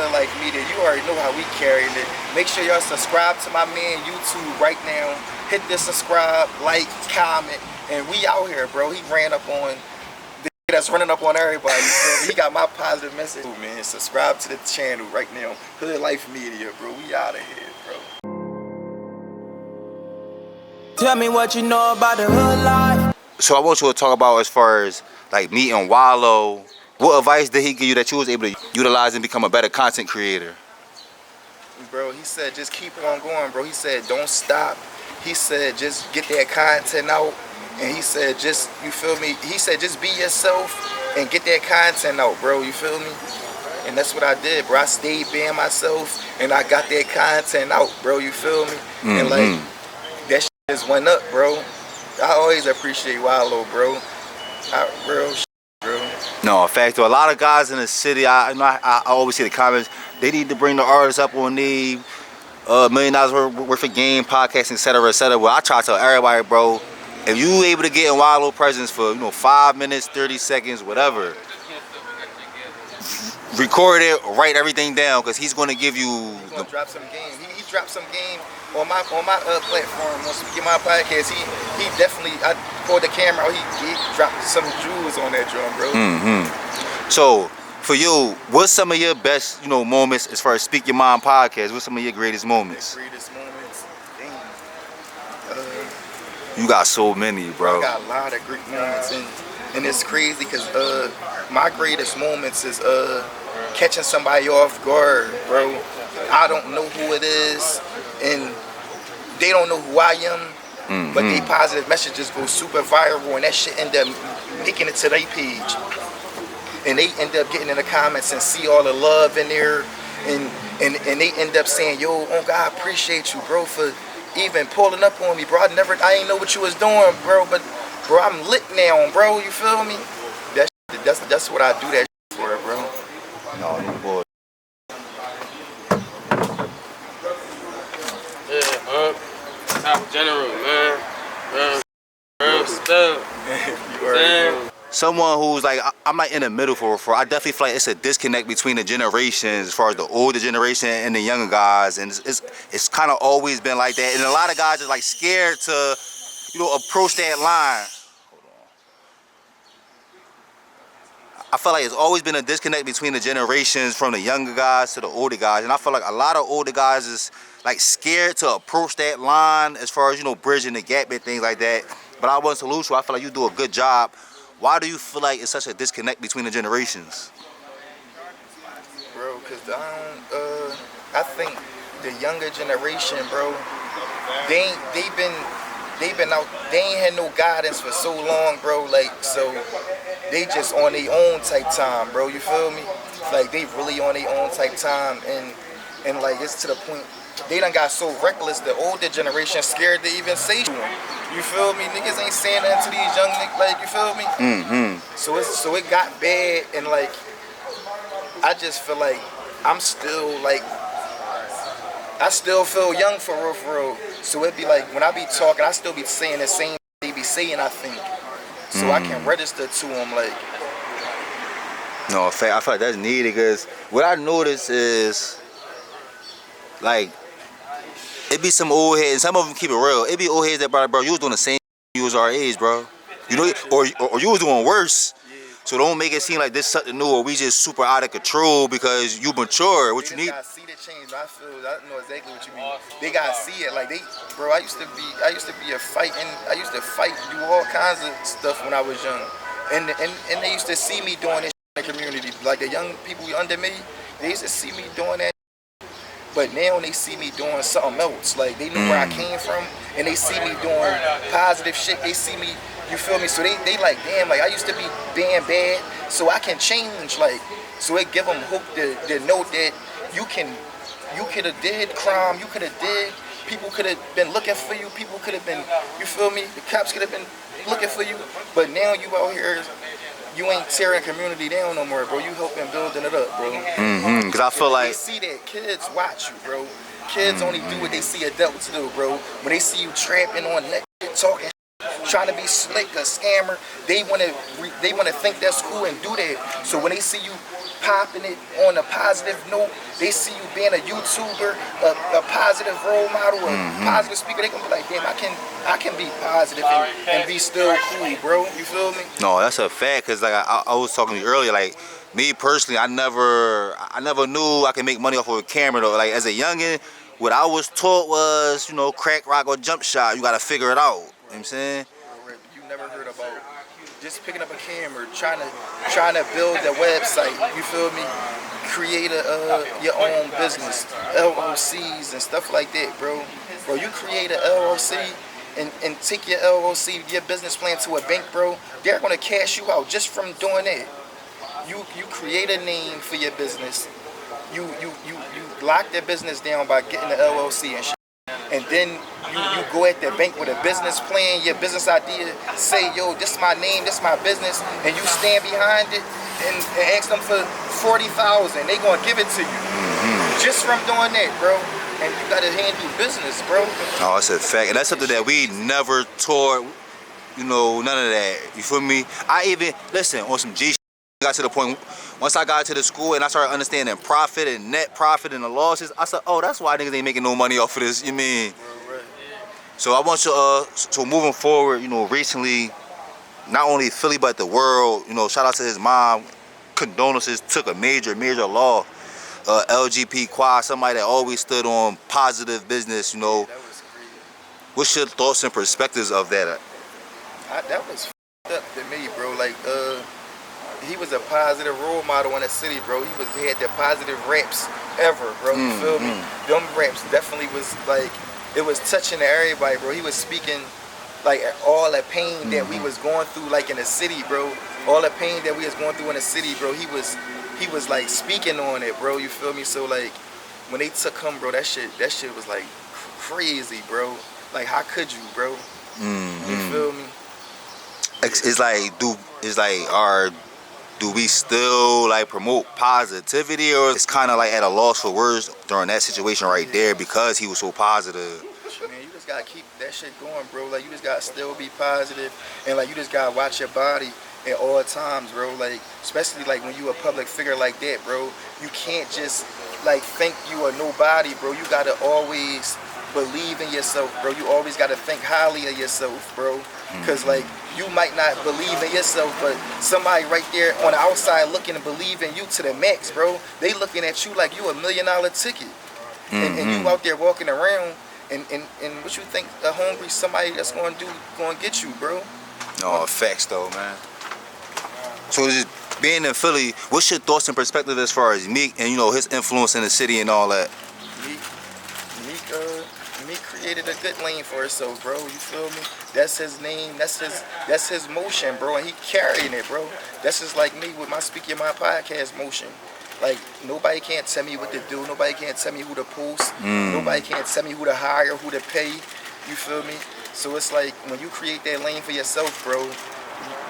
Hood Life Media. You already know how we carrying it. Make sure y'all subscribe to my man YouTube right now. Hit the subscribe, like, comment, and we out here, bro. He ran up on the that's running up on everybody. He got my positive message. Ooh, man, subscribe to the channel right now. Hood Life Media, bro. We out of here, bro. Tell me what you know about the hood life. So I want you to talk about as far as like meeting Wallo. What advice did he give you that you was able to utilize and become a better content creator? Bro, he said just keep on going, bro. He said don't stop. He said just get that content out. And he said just, you feel me? He said just be yourself and get that content out, bro. You feel me? And that's what I did, bro. I stayed being myself and I got that content out, bro. You feel me? And like that shit just went up, bro. I always appreciate Wallo, bro. Bro. No, in fact, a lot of guys in the city, I always see the comments, they need to bring the artists up on the $1 million worth of game, podcasting, etc., etc. Well, I try to tell everybody, bro, if you able to get in Wallo presence for 5 minutes, 30 seconds, whatever, record it, write everything down, because he's going to give you. He's going to drop some game. He dropped some game on my platform. Once we get my podcast, he definitely, I pulled the camera out, he dropped some jewels on that drum, bro. So for you, what's some of your best moments as far as Speak Your Mind podcast? What's some of your greatest moments? Greatest moments, damn. You got so many, bro. I got a lot of great moments, and it's crazy because my greatest moments is catching somebody off guard, bro. I don't know who it is, and they don't know who I am, but they positive messages go super viral, and that shit end up making it to their page, and they end up getting in the comments and see all the love in there, and they end up saying, yo, oh God, I appreciate you, bro, for even pulling up on me, bro. I ain't know what you was doing, bro, but bro, I'm lit now, bro. You feel me? That's what I do that for, bro. No, you boy. Yeah, top general, man. Stuff. Someone who's like, I'm like in the middle for I definitely feel like it's a disconnect between the generations as far as the older generation and the younger guys, and it's kind of always been like that, and a lot of guys are like scared to approach that line. I feel like it's always been a disconnect between the generations, from the younger guys to the older guys, and I feel like a lot of older guys is like scared to approach that line as far as bridging the gap and things like that. But I want to salute you. I feel like you do a good job. Why do you feel like it's such a disconnect between the generations? Bro, because I think the younger generation, bro, they been out, they ain't had no guidance for so long, bro, like, so they just on their own type time, bro, you feel me? Like, they really on their own type time, and like, it's to the point, they done got so reckless, the older generation scared to even say to them. You feel me? Niggas ain't saying that to these young niggas, like, you feel me? So it got bad, and like, I just feel like I'm still like, I still feel young for real. So it be like, when I be talking, I still be saying the same they be saying, I think. So I can register to them, like. No, I feel like that's needed, because what I notice is, like, it be some old heads, and some of them keep it real. It be old heads that, bro, you was doing the same you was our age, bro. Or you was doing worse. So don't make it seem like this something new, or we just super out of control because you mature. What you need? Gotta see the change. I know exactly what you mean. They gotta see it. Like bro, I used to be a fighting. I used to fight, do all kinds of stuff when I was young, and they used to see me doing this in the community. Like the young people under me, they used to see me doing that. But now they see me doing something else. Like, they know where I came from, and they see me doing positive shit. They see me, you feel me? So they like, damn, like, I used to be being bad, so I can change. Like, so it give them hope to know that you could have did crime, you could have did, people could have been looking for you, people could have been, you feel me? The cops could have been looking for you, but now you out here, you ain't tearing community down no more, bro. You helping building it up, bro. Because I feel like they see that kids watch you, bro. Kids only do what they see adults do, bro. When they see you trapping on that, talking, trying to be slick, a scammer, they wanna think that's cool and do that. So when they see you popping it on a positive note. They see you being a YouTuber, a positive role model, a positive speaker. They gonna be like, damn, I can be positive and be still cool, bro. You feel me? No, that's a fact. Cause like I was talking to you earlier, like me personally, I never knew I could make money off of a camera though. Like as a youngin, what I was taught was, you know, crack, rock, or jump shot. You gotta figure it out. You know what I'm saying? You never heard about just picking up a camera, trying to build a website. You feel me? Create your own business, LLCs and stuff like that, bro. Bro, you create an LLC and take your LLC, your business plan to a bank, bro. They're gonna cash you out just from doing that. You create a name for your business. You lock their business down by getting the LLC and shit. And then you go at the bank with a business plan, your business idea, say, yo, this is my name, this is my business, and you stand behind it and ask them for $40,000. They gonna give it to you. Just from doing that, bro. And you gotta handle business, bro. Oh, that's a fact. And that's something that we never taught, you know, none of that. You feel me? I even, listen, on some G shit, got to the point, once I got to the school and I started understanding profit and net profit and the losses, I said, oh, that's why niggas ain't making no money off of this, you mean? Right. So I want you, so moving forward, you know, recently, not only Philly, but the world, you know, shout out to his mom, condolences, took a major loss. LGP quad, somebody that always stood on positive business, you know. That was crazy. What's your thoughts and perspectives of that? That was up to me, bro. Like, he was a positive role model in the city, bro. He had the positive raps ever, bro. You feel me? Them raps definitely was like, it was touching everybody, bro. He was speaking like all the pain that we was going through, like in the city, bro. All the pain that we was going through in the city, bro. He was like speaking on it, bro. You feel me? So like, when they took him, bro, that shit was like crazy, bro. Like, how could you, bro? You feel me? It's like, do we still like promote positivity, or it's kind of like at a loss for words during that situation right there because he was so positive? Man, you just gotta keep that shit going, bro. Like, you just gotta still be positive, and like, you just gotta watch your body at all times, bro. Like, especially like when you a public figure like that, bro. You can't just like think you are nobody, bro. You gotta always believe in yourself, bro. You always gotta think highly of yourself, bro. Cause like, you might not believe in yourself, but somebody right there on the outside looking and believing you to the max, bro. They looking at you like you $1 million ticket, and you out there walking around, and what you think a hungry somebody that's gonna get you, bro? No, facts though, man. So just being in Philly, what's your thoughts and perspective as far as Meek and, you know, his influence in the city and all that? Meek created a good lane for himself, bro. You feel me? That's his name. That's his motion, bro. And he carrying it, bro. That's just like me with my Speaking My Podcast motion. Like, nobody can't tell me what to do. Nobody can't tell me who to post. Nobody can't tell me who to hire, who to pay. You feel me? So it's like, when you create that lane for yourself, bro,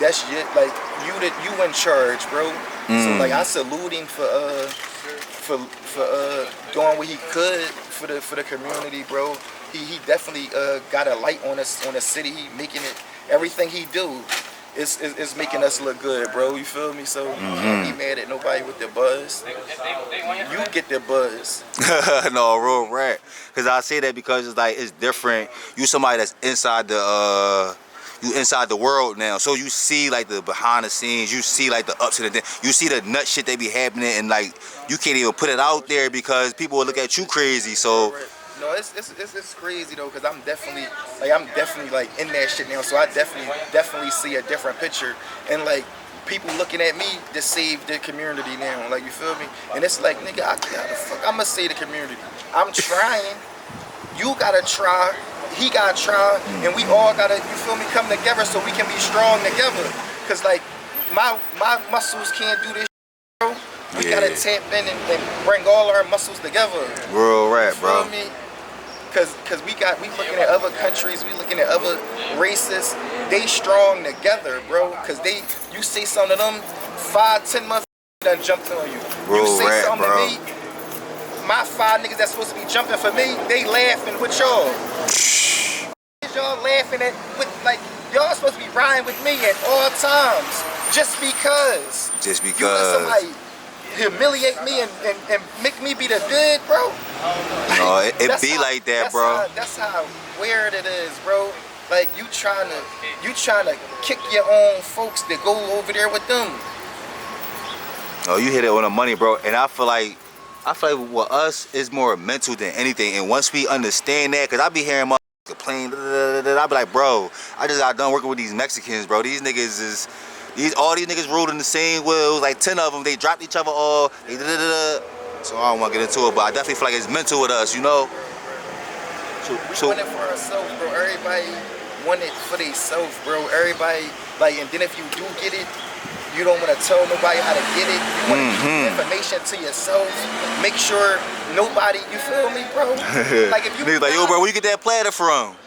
that's it. Like, you in charge, bro. So like, I salute him for doing what he could for the community, bro. He definitely got a light on us, on the city. He making it, everything he do is making us look good, bro. You feel me? So you can't be mad at nobody with the buzz. You get the buzz. No, real rap. Cause I say that because it's like, it's different. You somebody that's inside the world now, so you see like the behind the scenes, you see like the ups and the downs, you see the nut shit they be happening, and like, you can't even put it out there because people will look at you crazy. So no, it's crazy though, cause I'm definitely like in that shit now, so I definitely see a different picture, and like, people looking at me to save the community now, like, you feel me? And it's like, nigga, how the fuck I'ma save the community? I'm trying. You gotta try. He gotta try, and we all gotta, you feel me, come together so we can be strong together. Cause like, my muscles can't do this, bro. We gotta tap in and bring all our muscles together. Real rap, bro. You feel me? Cause we looking at other countries, we looking at other races. They strong together, bro. Cause you say something to them, 5-10 months done jumped on you. Real you say rap, something bro. to me, my 5 niggas that's supposed to be jumping for me, they laughing with y'all. Y'all laughing at, like, y'all supposed to be riding with me at all times, just because. Just You because. let somebody humiliate me and make me be the good, bro. No, it be How, like that, bro. That's how weird it is, bro. Like you trying to kick your own folks to go over there with them. No, you hit it on the money, bro. And I feel like with us it's more mental than anything. And once we understand that, cause I be hearing my complain, I be like, bro, I just got done working with these Mexicans, bro. These niggas is all these niggas ruled in the same wheels, like 10 of them. They dropped each other all. So I don't want to get into it, but I definitely feel like it's mental with us, you know. We want it for ourselves, bro. Everybody want it for themselves, bro. Everybody like, and then if you do get it, you don't want to tell nobody how to get it. You want to keep information to yourself. Make sure nobody, you feel me, bro? Like if you niggas like, yo, bro, where you get that platter from?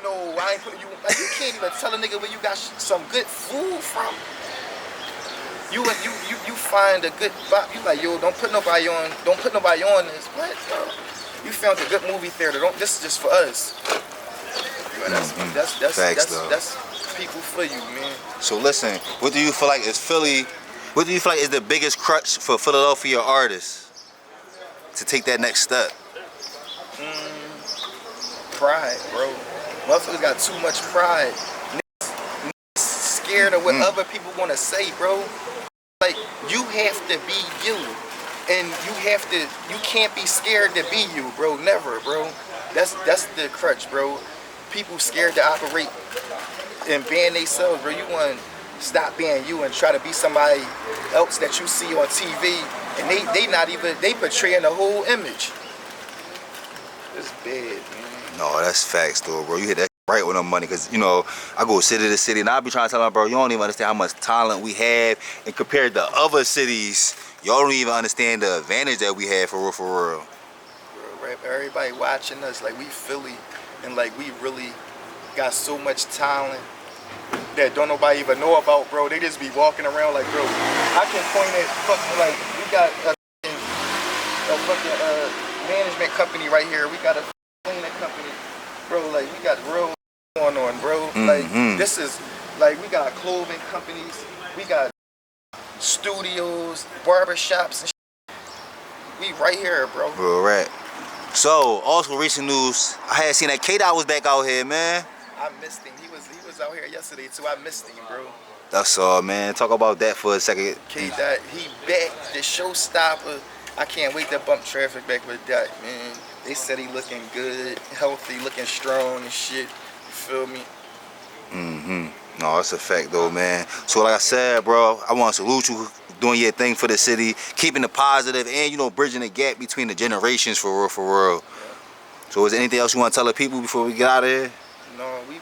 No, I ain't putting you. Like you can't even tell a nigga where you got some good food from. You find a good spot. You like, yo, don't put nobody on this. What, bro? You found a good movie theater. This is just for us. That's people for you, man. So listen, what do you feel like is the biggest crutch for Philadelphia artists to take that next step? Pride, bro. Motherfuckers got too much pride. Niggas scared of what other people want to say, bro. Like, you have to be you. And you can't be scared to be you, bro. Never, bro. That's the crutch, bro. People scared to operate and being themselves, bro. You want to stop being you and try to be somebody else that you see on TV, and they portraying the whole image. It's bad, man. No, that's facts, though, bro. You hit that right with the money, because, you know, I go city to city, and I be trying to tell my bro, you don't even understand how much talent we have, and compared to other cities, y'all don't even understand the advantage that we have, for real, for real. Bro, everybody watching us, like, we Philly, and like we really got so much talent that don't nobody even know about, bro. They just be walking around like, bro, I can point at fucking, like, we got a fucking management company right here. We got a cleaning company, bro. Like, we got real going on, bro. Like, this is, like, we got clothing companies, we got studios, barbershops and shit. We right here, bro. Bro, right. So, also recent news, I had seen that K-Dot was back out here, man. I missed him. He was out here yesterday too. I missed him, bro. That's all, man. Talk about that for a second. K-Dot, he back, the showstopper. I can't wait to bump traffic back with Dot, man. They said he looking good, healthy, looking strong and shit. You feel me? No, that's a fact though, man. So like I said, bro, I want to salute you doing your thing for the city, keeping it positive, and, you know, bridging the gap between the generations, for real, for real. Yeah. So is there anything else you want to tell the people before we get out of here? No, we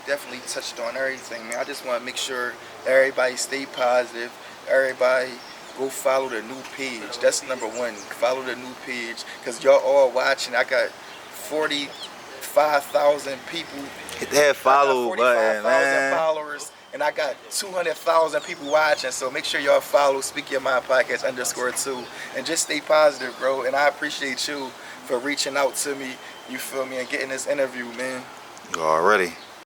definitely touched on everything, man. I just want to make sure everybody stay positive. Everybody go follow the new page. That's number one. Follow the new page, because y'all all watching. I got 45,000 people. Hit that follow button, man. Followers. And I got 200,000 people watching, so make sure y'all follow Speak Your Mind Podcast _2, and just stay positive, bro. And I appreciate you for reaching out to me, you feel me, and getting this interview, man. Already.